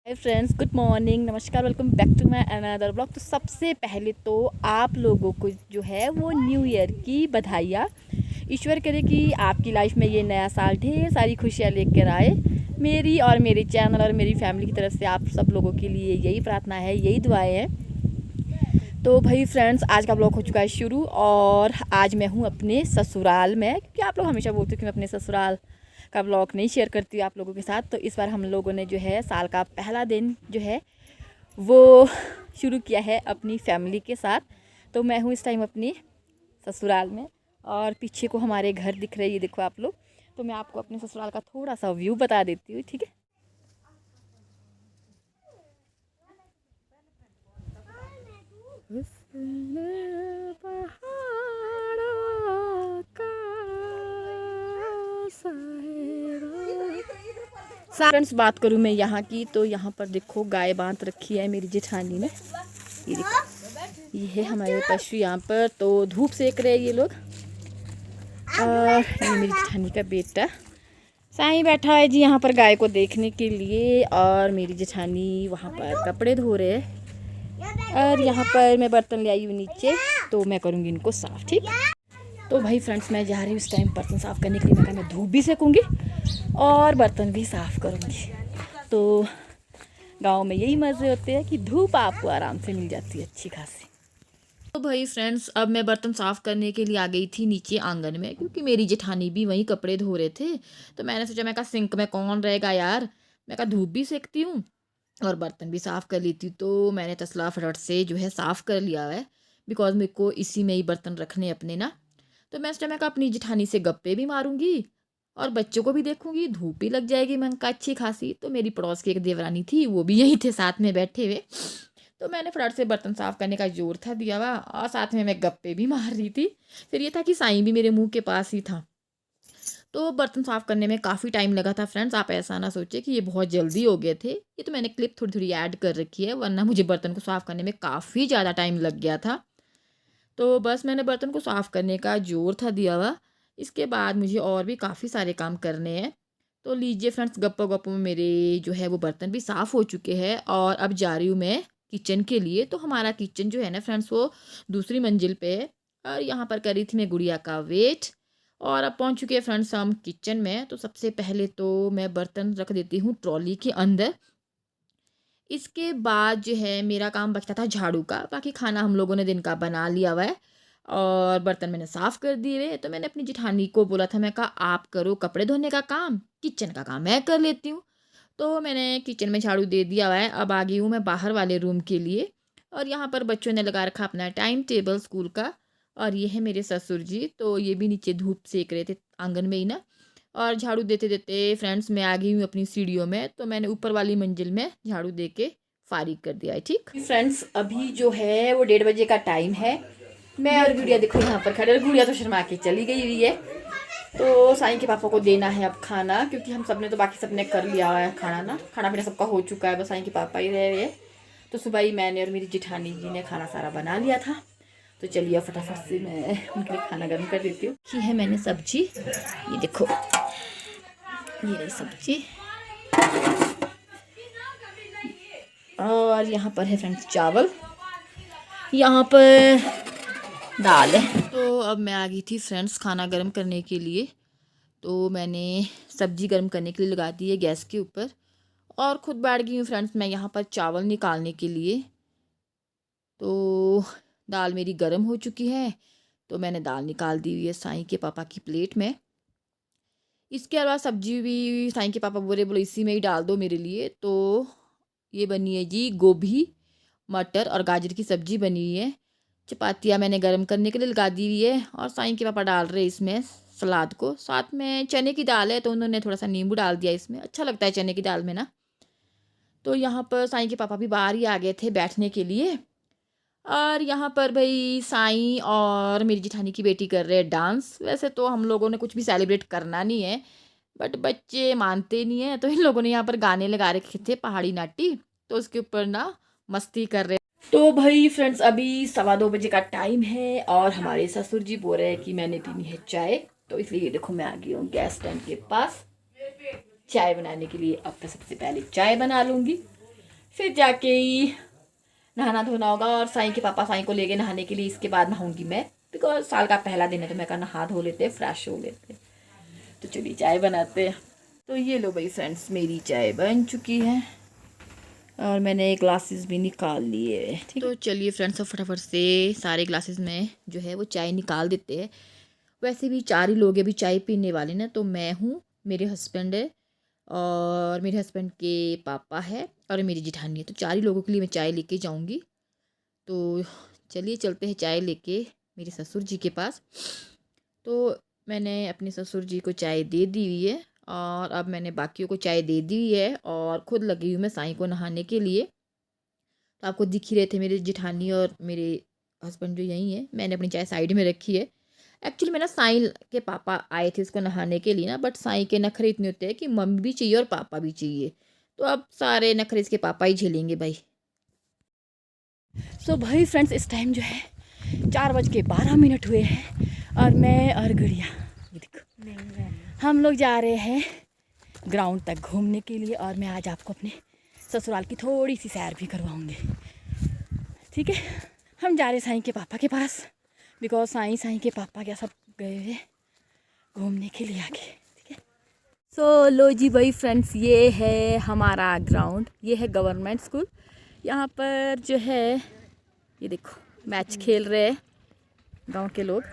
हाय friends, good morning, नमस्कार, welcome back to my another blog. तो सबसे पहले तो आप लोगों को जो है वो न्यू ईयर की बधाइयाँ। ईश्वर करे कि आपकी लाइफ में ये नया साल ढेर सारी खुशियाँ लेकर आए। मेरी और मेरे चैनल और मेरी फैमिली की तरफ से आप सब लोगों के लिए यही प्रार्थना है, यही दुआएं हैं। तो भाई फ्रेंड्स, आज का ब्लॉग हो चुका है शुरू और आज मैं हूँ अपने ससुराल में, क्योंकि आप लोग हमेशा बोलते हो कि मैं अपने ससुराल का ब्लॉग नहीं शेयर करती हूँ आप लोगों के साथ। तो इस बार हम लोगों ने जो है साल का पहला दिन जो है वो शुरू किया है अपनी फैमिली के साथ। तो मैं हूँ इस टाइम अपनी ससुराल में और पीछे को हमारे घर दिख रहे हैं, ये देखो आप लोग। तो मैं आपको अपने ससुराल का थोड़ा सा व्यू बता देती हूँ, ठीक है। फ्रेंड्स, बात करूँ मैं यहाँ की, तो यहाँ पर देखो गाय बांध रखी है मेरी जेठानी ने। ये देखो, ये है हमारे पशु यहाँ पर। तो धूप सेक रहे हैं ये लोग। और ये मेरी जेठानी का बेटा साईं बैठा है जी यहाँ पर गाय को देखने के लिए। और मेरी जेठानी वहाँ पर कपड़े धो रहे हैं और यहाँ पर मैं बर्तन ले आई हूँ नीचे, तो मैं करूँगी इनको साफ़, ठीक। तो भाई फ्रेंड्स, मैं जा रही हूँ इस टाइम बर्तन साफ़ करने के लिए। मैं धूप भी सेकूँगी और बर्तन भी साफ़ करूँगी। तो गांव में यही मज़े होते हैं कि धूप आपको आराम से मिल जाती है अच्छी खासी। तो भाई फ्रेंड्स, अब मैं बर्तन साफ़ करने के लिए आ गई थी नीचे आंगन में, क्योंकि मेरी जेठानी भी वहीं कपड़े धो रहे थे। तो मैंने सोचा, मैं कहा सिंक में कौन रहेगा यार, मैं कहा धूप भी सेकती हूँ और बर्तन भी साफ़ कर लेती हूँ। तो मैंने तसला फटफट से जो है साफ़ कर लिया है, बिकॉज मेरे को इसी में ही बर्तन रखने अपने ना। तो मैं सोचा, मैं कहा अपनी जेठानी से गप्पे भी मारूंगी और बच्चों को भी देखूंगी, धूप भी लग जाएगी मैं कहा अच्छी खासी। तो मेरी पड़ोस की एक देवरानी थी, वो भी यहीं थे साथ में बैठे हुए। तो मैंने फटाफट से बर्तन साफ़ करने का जोर था दिया हुआ और साथ में मैं गप्पे भी मार रही थी। फिर ये था कि साईं भी मेरे मुंह के पास ही था। तो बर्तन साफ़ करने में काफ़ी टाइम लगा था फ्रेंड्स। आप ऐसा ना सोचे कि ये बहुत जल्दी हो गए थे। ये तो मैंने क्लिप थोड़ी थोड़ी ऐड कर रखी है, वरना मुझे बर्तन को साफ़ करने में काफ़ी ज़्यादा टाइम लग गया था। तो बस मैंने बर्तन को साफ़ करने का ज़ोर था दिया हुआ। इसके बाद मुझे और भी काफ़ी सारे काम करने हैं। तो लीजिए फ्रेंड्स, गप्पो गप्पो में मेरे जो है वो बर्तन भी साफ़ हो चुके हैं और अब जा रही हूँ मैं किचन के लिए। तो हमारा किचन जो है ना फ्रेंड्स, वो दूसरी मंजिल पे है और यहाँ पर करी थी मैं गुड़िया का वेट। और अब पहुँच चुके हैं फ्रेंड्स हम किचन में। तो सबसे पहले तो मैं बर्तन रख देती हूँ ट्रॉली के अंदर। इसके बाद जो है मेरा काम बचता था झाड़ू का। बाकी खाना हम लोगों ने दिन का बना लिया हुआ है और बर्तन मैंने साफ़ कर दिए हुए। तो मैंने अपनी जेठानी को बोला था, मैं कहा आप करो कपड़े धोने का काम, किचन का काम मैं कर लेती हूँ। तो मैंने किचन में झाड़ू दे दिया हुआ है। अब आ गई हूँ मैं बाहर वाले रूम के लिए। और यहाँ पर बच्चों ने लगा रखा अपना टाइम टेबल स्कूल का। और ये है मेरे ससुर जी, तो ये भी नीचे धूप सेक रहे थे आंगन में ही ना। और झाड़ू देते देते फ्रेंड्स मैं आ गई हूँ अपनी सीढ़ियों में। तो मैंने ऊपर वाली मंजिल में झाड़ू दे के फारिग कर दिया है, ठीक फ्रेंड्स। अभी जो है वो 1:30 का टाइम है। मैं और गुड़िया देखो यहाँ पर खड़े, गुड़िया तो शर्मा के चली गई हुई है। तो साईं के पापा को देना है अब खाना, क्योंकि हम सब ने तो बाकी सब ने कर लिया है खाना ना। खाना पीना सबका हो चुका है, बस साईं के पापा ही रह रहे हैं। तो सुबह ही मैंने और मेरी जेठानी जी ने खाना सारा बना लिया था। तो चलिए फटाफट से मैं उनके लिए खाना गर्म कर देती हूँ। की है मैंने सब्जी, ये देखो, ये रही सब्जी। और यहाँ पर है फ्रेंड्स चावल, यहाँ पर दाल है। तो अब मैं आ गई थी फ्रेंड्स खाना गर्म करने के लिए। तो मैंने सब्जी गर्म करने के लिए लगा दी है गैस के ऊपर और ख़ुद बैठ गई हूँ फ्रेंड्स मैं यहाँ पर चावल निकालने के लिए। तो दाल मेरी गर्म हो चुकी है, तो मैंने दाल निकाल दी हुई है साईं के पापा की प्लेट में। इसके अलावा सब्जी भी साईं के पापा बोले इसी में ही डाल दो मेरे लिए। तो ये बनी है जी गोभी, मटर और गाजर की सब्जी बनी हुई है। चपातियाँ मैंने गर्म करने के लिए लगा दी हुई है और साईं के पापा डाल रहे इसमें सलाद को। साथ में चने की दाल है, तो उन्होंने थोड़ा सा नींबू डाल दिया इसमें, अच्छा लगता है चने की दाल में ना। तो यहाँ पर साईं के पापा भी बाहर ही आ गए थे बैठने के लिए। और यहाँ पर भाई साईं और मेरी जेठानी की बेटी कर रहे हैं डांस। वैसे तो हम लोगों ने कुछ भी सेलिब्रेट करना नहीं है, बट बच्चे मानते नहीं है। तो इन लोगों ने यहाँ पर गाने लगा रखे थे पहाड़ी नाटी, तो उसके ऊपर ना मस्ती कर रहे। तो भाई फ्रेंड्स, अभी 2:15 का टाइम है और हमारे ससुर जी बोल रहे हैं कि मैंने पीनी है चाय। तो इसलिए देखो मैं आ गई हूँ गैस स्टैंड के पास चाय बनाने के लिए। अब मैं सबसे पहले चाय बना लूँगी फिर जाके ही नहाना धोना होगा और साईं के पापा साईं को लेके नहाने के लिए, इसके बाद नहाऊंगी मैं, बिकॉज साल का पहला दिन है तो मैं कहा नहा धो लेते, फ्रेश हो लेते। तो चलिए चाय बनाते हैं। तो ये लो भाई फ्रेंड्स, मेरी चाय बन चुकी है और मैंने ग्लासेस भी निकाल लिए। ठीक, तो चलिए फ्रेंड्स, अब फटाफट से सारे ग्लासेस में जो है वो चाय निकाल देते हैं। वैसे भी 4 ही लोग अभी चाय पीने वाले ना, तो मैं हूँ, मेरे हस्बैंड है और मेरे हस्बैंड के पापा है और मेरी जिठानी है। तो 4 ही लोगों के लिए मैं चाय लेके जाऊँगी। तो चलिए चलते हैं चाय लेके मेरे ससुर जी के पास। तो मैंने अपने ससुर जी को चाय दे दी हुई है और अब मैंने बाकियों को चाय दे दी है और ख़ुद लगी हुई मैं साईं को नहाने के लिए। तो आपको दिख ही रहे थे मेरे जिठानी और मेरे हस्बैंड जो यहीं है। मैंने अपनी चाय साइड में रखी है। एक्चुअली मैं ना, साईं के पापा आए थे उसको नहाने के लिए ना, बट साईं के नखरे इतने होते हैं कि मम्मी भी चाहिए और पापा भी चाहिए। तो अब सारे नखरे इसके पापा ही झेलेंगे भाई। सो भाई फ्रेंड्स, इस टाइम जो है 4:12 हुए हैं और मैं और गुड़िया, ये देखो, हम लोग जा रहे हैं ग्राउंड तक घूमने के लिए और मैं आज आपको अपने ससुराल की थोड़ी सी सैर भी करवाऊंगी। ठीक है, हम जा रहे साईं के पापा के पास, बिकॉज साईं के पापा क्या सब गए हुए घूमने के लिए आगे। ठीक है, सो लो जी भाई फ्रेंड्स, ये है हमारा ग्राउंड, ये है गवर्नमेंट स्कूल। यहाँ पर जो है ये देखो मैच खेल रहे हैं गांव के लोग।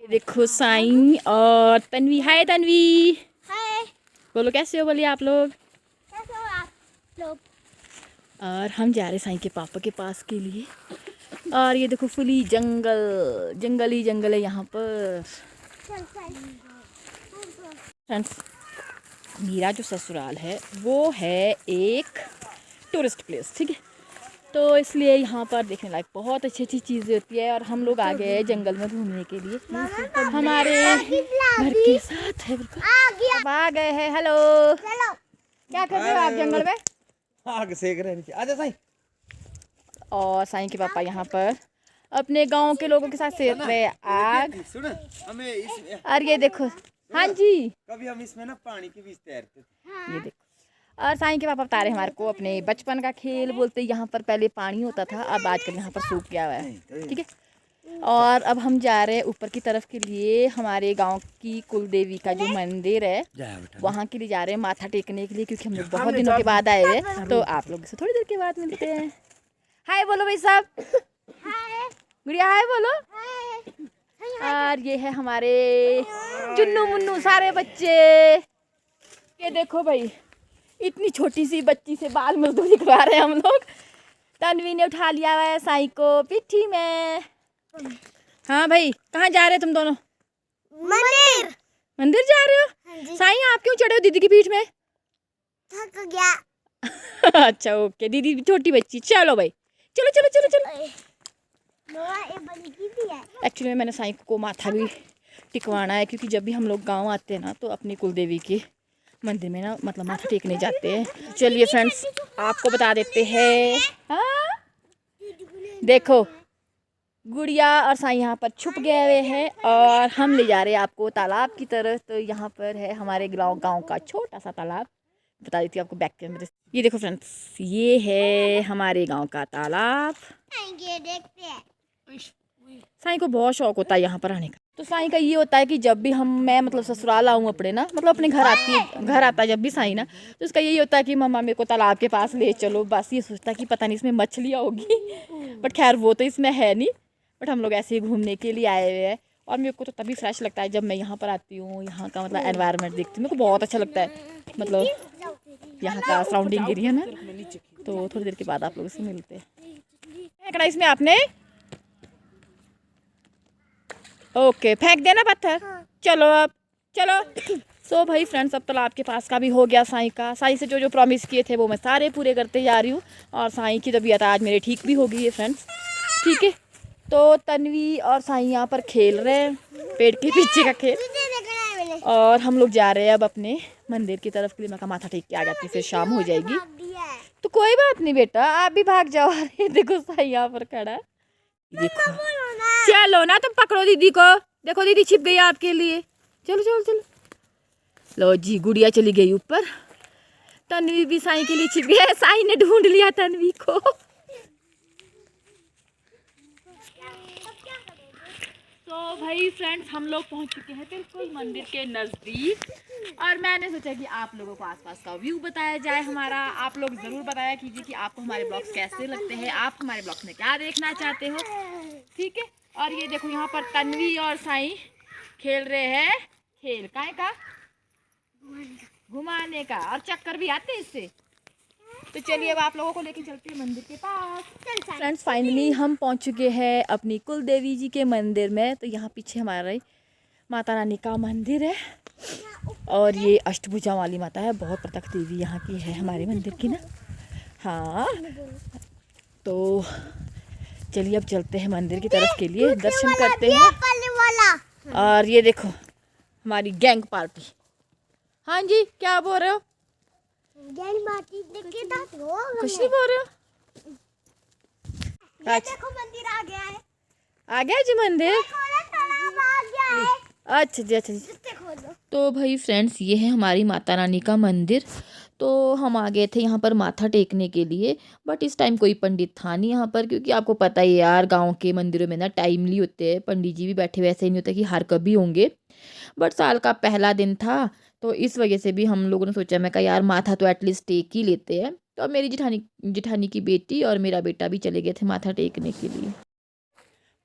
ये देखो साईं और तन्वी। हाय तन्वी। हाय। बोलो कैसे हो, बोलिए आप लोग। कैसे हो आप लोग। और हम जा रहे साईं के पापा के पास के लिए। और ये देखो फुली जंगल ही जंगल है यहाँ पर। फ्रेंड्स, मेरा जो ससुराल है वो है एक टूरिस्ट प्लेस। ठीक है, तो इसलिए यहाँ पर देखने लायक बहुत अच्छी अच्छी चीज़ें होती है और हम लोग आ गए हैं जंगल में घूमने के लिए हमारे घर के साथ है। बिल्कुल अब आ गए हैं। हेलो, क्या कर रहे हो आप जंगल में? आग सेक रहे हैं। आजा साईं। और साईं के पापा यहाँ पर अपने गांव के लोगों के साथ सेक रहे हैं आग। सुन, हमें इसमें, और ये देखो, हाँ जी, कभी हम इसमें ना पानी के बीच तैरते थे। ये देखो। और साईं के पापा बता रहे हमारे को अपने बचपन का खेल। बोलते यहाँ पर पहले पानी होता था, अब आजकल यहाँ पर सूख गया हुआ है। ठीक है, और अब हम जा रहे हैं ऊपर की तरफ के लिए। हमारे गांव की कुल देवी का जो मंदिर है वहाँ के लिए जा रहे हैं माथा टेकने के लिए, क्योंकि हम लोग बहुत दिनों के बाद आए हैं। तो आप लोग से थोड़ी देर के बाद मिलते हैं। हाय बोलो भाई साहब। गुड़िया हाय बोलो। और ये है हमारे चुन्नू मुन्नू सारे बच्चे। ये देखो भाई, इतनी छोटी सी बच्ची से बाल मजदूरी करवा रहे हैं हम लोग। तन्वी ने उठा लिया हुआ है साईं को पिट्ठी में। हाँ भाई, कहाँ जा रहे हो तुम दोनों? मंदिर जा रहे हो? साईं आप क्यों चढ़े हो दीदी की पीठ में? थक गया। अच्छा ओके, दीदी छोटी बच्ची। चलो भाई, चलो चलो चलो चलो। एक्चुअली मैंने साईं को माथा भी टिकवाना है, क्योंकि जब भी हम लोग गांव आते हैं ना तो अपनी कुलदेवी के मंदिर में ना मतलब माथा टेकने जाते हैं। चलिए फ्रेंड्स, आपको बता देते हैं। हाँ देखो, गुड़िया और साईं यहाँ पर छुप गए हुए हैं और हम ले जा रहे हैं आपको तालाब की तरफ। तो यहाँ पर है हमारे गांव का छोटा सा तालाब। बता देती हूँ आपको बैक कैमरे से। ये देखो फ्रेंड्स, ये है हमारे गांव का तालाब। साईं को बहुत शौक होता है यहाँ पर आने का। तो साईं का ये होता है कि जब भी मैं मतलब ससुराल आऊँ अपने ना, मतलब अपने घर आता है जब भी साईं ना, तो उसका यही होता है कि मम्मा मेरे को तालाब के पास ले चलो। बस ये सोचता है कि पता नहीं इसमें मछलियाँ होगी, बट खैर वो तो इसमें है नहीं। बट हम लोग ऐसे ही घूमने के लिए आए हुए हैं और मेरे को तो तभी फ्रेश लगता है जब मैं यहाँ पर आती हूँ। यहाँ का मतलब एनवायरनमेंट देखती हूँ, मेरे को बहुत अच्छा लगता है। मतलब यहाँ का सराउंडिंग एरिया ना। तो थोड़ी देर के बाद आप लोगों से मिलते हैं। इसमें आपने ओके फेंक देना पत्थर। चलो अब चलो। सो भाई फ्रेंड्स, अब तालाब के पास का भी हो गया साईं का। साईं से जो प्रॉमिस किए थे वो मैं सारे पूरे करते जा रही हूँ और साईं की तबीयत आज मेरे ठीक भी हो गई है फ्रेंड्स। ठीक है, तो तन्वी और साईं यहाँ पर खेल रहे हैं पेड़ के पीछे का खेल और हम लोग जा रहे हैं अब अपने मंदिर की तरफ के लिए। मैं का माथा टेक के आ जाती, फिर शाम हो जाएगी। तो कोई बात नहीं बेटा, आप भी भाग जाओ। देखो साईं यहाँ पर खड़ा है, देखो। चलो ना, तुम पकड़ो दीदी को। देखो दीदी छिप गई आपके लिए। चलो चलो चलो। लो जी, गुड़िया चली गई ऊपर, तन्वी भी साई के लिए छिप गया। साई ने ढूंढ लिया तन्वी को। तो भाई फ्रेंड्स, हम लोग पहुंच चुके हैं बिल्कुल मंदिर के नज़दीक, और मैंने सोचा कि आप लोगों को आसपास का व्यू बताया जाए हमारा। आप लोग ज़रूर बताया कीजिए कि आपको हमारे ब्लॉग्स कैसे लगते हैं, आप हमारे ब्लॉग्स में क्या देखना चाहते हो, ठीक है। और ये देखो यहाँ पर तन्वी और साई खेल रहे हैं खेल काय का, घुमाने का, और चक्कर भी आते हैं इससे। तो चलिए अब आप लोगों को लेके चलते हैं मंदिर के पास। फ्रेंड्स, फाइनली हम पहुंच चुके हैं अपनी कुल देवी जी के मंदिर में। तो यहाँ पीछे हमारा माता रानी का मंदिर है, और ये अष्टभुजा वाली माता है, बहुत प्रत्यक्ष देवी यहाँ की है हमारे मंदिर की ना। हाँ, तो चलिए अब चलते हैं मंदिर की तरफ के लिए, दर्शन करते हैं। और ये देखो हमारी गैंग पार्टी। हाँ जी, क्या बोल रहे हो? कुछ नहीं बोल रहे हो? देखो मंदिर आ गया है। आ गया जी मंदिर। अच्छा जी, अच्छा जी। तो भाई फ्रेंड्स, ये है हमारी माता रानी का मंदिर। तो हम आ गए थे यहाँ पर माथा टेकने के लिए, बट इस टाइम कोई पंडित था नहीं यहाँ पर, क्योंकि आपको पता ही यार गांव के मंदिरों में ना टाइमली होते हैं, पंडित जी भी बैठे हुए ऐसे ही नहीं होता कि हर कभी होंगे। बट साल का पहला दिन था, तो इस वजह से भी हम लोगों ने सोचा, मैं कहा यार माथा तो एटलीस्ट टेक ही लेते हैं। तो अब मेरी जिठानी की बेटी और मेरा बेटा भी चले गए थे माथा टेकने के लिए।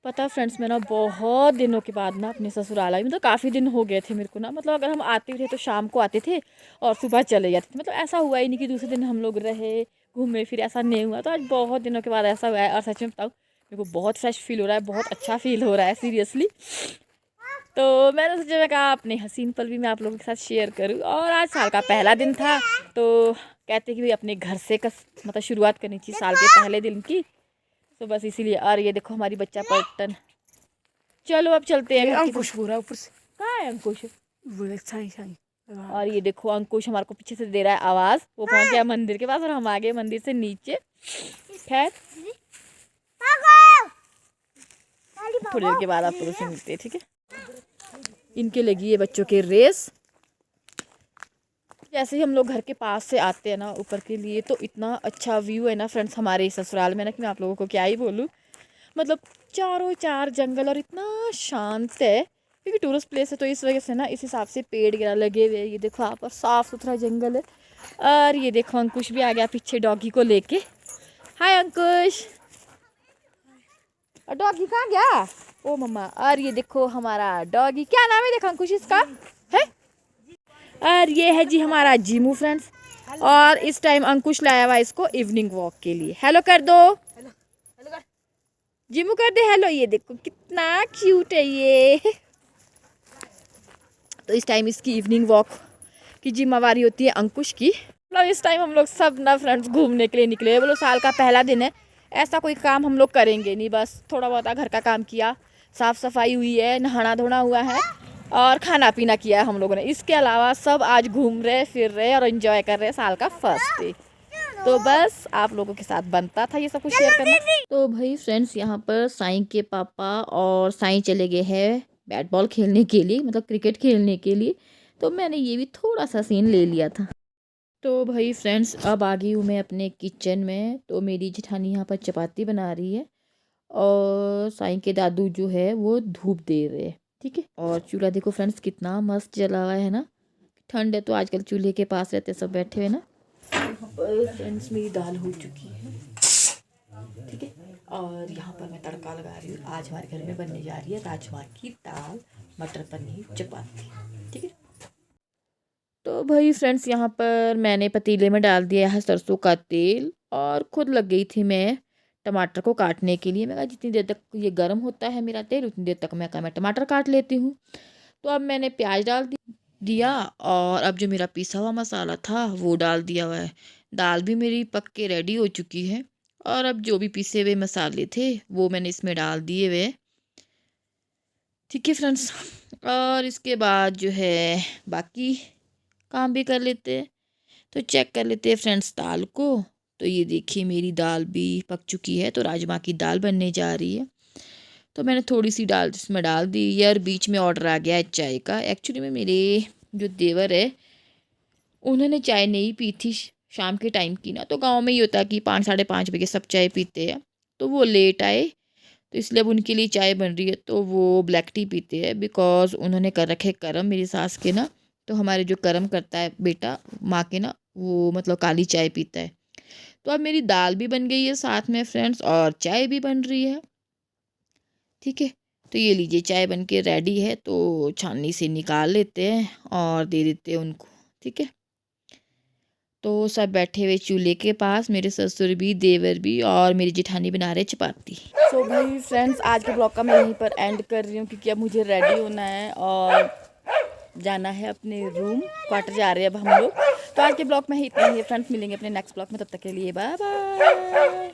पता फ्रेंड्स, मैं ना बहुत दिनों के बाद ना अपने ससुराल आई, मतलब काफ़ी दिन हो गए थे मेरे को ना। मतलब अगर हम आते थे तो शाम को आते थे और सुबह चले जाते थे, मतलब ऐसा हुआ ही नहीं कि दूसरे दिन हम लोग रहे घूमे फिर, ऐसा नहीं हुआ। तो आज बहुत दिनों के बाद ऐसा हुआ है, और सच में बताऊँ मेरे को बहुत फ्रेश फील हो रहा है, बहुत अच्छा फील हो रहा है सीरियसली। तो मैंने सोचा, मैं कहा अपने हसीन पल भी मैं आप लोगों के साथ शेयर करूं। और आज साल का पहला दिन था, तो कहते कि भाई अपने घर से मतलब शुरुआत करनी चाहिए साल के पहले दिन की, तो बस इसीलिए। और ये देखो हमारी बच्चा पलटन। चलो अब चलते हैं। अंकुश पूरा ऊपर से। कहाँ है अंकुश? साई। और ये देखो अंकुश हमारे को पीछे से दे रहा है आवाज़। वो पहुंच गया मंदिर के पास और हम आ गए मंदिर से नीचे। खैर थोड़ी देर के बाद आप लोगों से मिलते हैं, ठीक है। इनके लगी है बच्चों के रेस। जैसे ही हम लोग घर के पास से आते हैं ना ऊपर के लिए, तो इतना अच्छा व्यू है ना फ्रेंड्स हमारे ससुराल में ना, कि मैं आप लोगों को क्या ही बोलूँ। मतलब चारों चार जंगल, और इतना शांत है क्योंकि टूरिस्ट प्लेस है, तो इस वजह से ना इस हिसाब से पेड़ वगैरह लगे हुए हैं। ये देखो यहाँ पर साफ़ सुथरा जंगल है। और ये देखो अंकुश भी आ गया पीछे डॉगी को लेके। हाय अंकुश। और डॉगी कहाँ गया? ओ मम्मा। और ये देखो हमारा डॉगी, क्या नाम है देखो अंकुश इसका है। और ये है जी हमारा जीमू फ्रेंड्स। और इस टाइम अंकुश लाया हुआ इसको इवनिंग वॉक के लिए। हेलो कर दो, जीमू कर दे हेलो। ये देखो कितना क्यूट है ये। तो इस टाइम इसकी इवनिंग वॉक की जिम्मेवारी होती है अंकुश की। मतलब इस टाइम हम लोग सब ना फ्रेंड्स घूमने के लिए निकले। बोलो साल का पहला दिन है, ऐसा कोई काम हम लोग करेंगे नहीं, बस थोड़ा बहुत घर का काम किया, साफ़ सफाई हुई है, नहाना धोना हुआ है, और खाना पीना किया है हम लोगों ने। इसके अलावा सब आज घूम रहे फिर रहे और एंजॉय कर रहे साल का फर्स्ट डे। तो बस आप लोगों के साथ बनता था ये सब कुछ शेयर करना। तो भाई फ्रेंड्स, यहाँ पर साईं के पापा और साईं चले गए हैं बैट बॉल खेलने के लिए, मतलब क्रिकेट खेलने के लिए। तो मैंने ये भी थोड़ा सा सीन ले लिया था। तो भाई फ्रेंड्स, अब आ गई हूँ मैं अपने किचन में। तो मेरी जेठानी यहाँ पर चपाती बना रही है, और साईं के दादू जो है वो धूप दे रहे हैं, ठीक है। और चूल्हा देखो फ्रेंड्स कितना मस्त जला हुआ है ना। ठंड है तो आजकल चूल्हे के पास रहते सब बैठे हुए ना। फ्रेंड्स मेरी दाल हो चुकी है, ठीक है। और यहाँ पर मैं तड़का लगा रही हूँ। आज हमारे घर में बनने जा रही है राजमा की दाल, मटर पनीर, चपाती, ठीक है। तो भाई फ्रेंड्स, यहाँ पर मैंने पतीले में डाल दिया है सरसों का तेल, और खुद लग गई थी मैं टमाटर को काटने के लिए। मैं कहा जितनी देर तक ये गर्म होता है मेरा तेल, उतनी देर तक मैं टमाटर काट लेती हूँ। तो अब मैंने प्याज डाल दिया, और अब जो मेरा पिसा हुआ मसाला था वो डाल दिया हुआ है। दाल भी मेरी पक के रेडी हो चुकी है, और अब जो भी पिसे हुए मसाले थे वो मैंने इसमें डाल दिए हुए, ठीक है फ्रेंड्स। और इसके बाद जो है बाकी काम भी कर लेते हैं। तो चेक कर लेते हैं फ्रेंड्स दाल को। तो ये देखिए मेरी दाल भी पक चुकी है, तो राजमा की दाल बनने जा रही है। तो मैंने थोड़ी सी दाल इसमें डाल दी। यार बीच में ऑर्डर आ गया है चाय का। एक्चुअली में मेरे जो देवर है उन्होंने चाय नहीं पी थी शाम के टाइम की ना। तो गांव में ये होता है कि 5 साढ़े 5 बजे सब चाय पीते हैं। तो वो लेट आए, तो इसलिए अब उनके लिए चाय बन रही है। तो वो ब्लैक टी पीते हैं बिकॉज़ उन्होंने कर रखे कर्म मेरी सास के ना। तो हमारे जो कर्म करता है बेटा माँ के ना, वो मतलब काली चाय पीता है। तो अब मेरी दाल भी बन गई है साथ में फ्रेंड्स, और चाय भी बन रही है। ठीक है, तो ये लीजिए चाय बन के रेडी है। तो छाननी से निकाल लेते हैं और दे देते हैं उनको। ठीक है, तो सब बैठे हुए चूल्हे के पास, मेरे ससुर भी, देवर भी, और मेरी जेठानी बना रहे चपाती। सो भाई फ्रेंड्स, आज के ब्लॉग का मैं यहीं पर एंड कर रही हूँ क्योंकि अब मुझे रेडी होना है और जाना है अपने रूम, क्वार्टर जा रहे हैं अब हम लोग। तो आज के ब्लॉग में ही इतना ही फ्रेंड्स, मिलेंगे अपने नेक्स्ट ब्लॉग में, तब तक के लिए बाय बाय।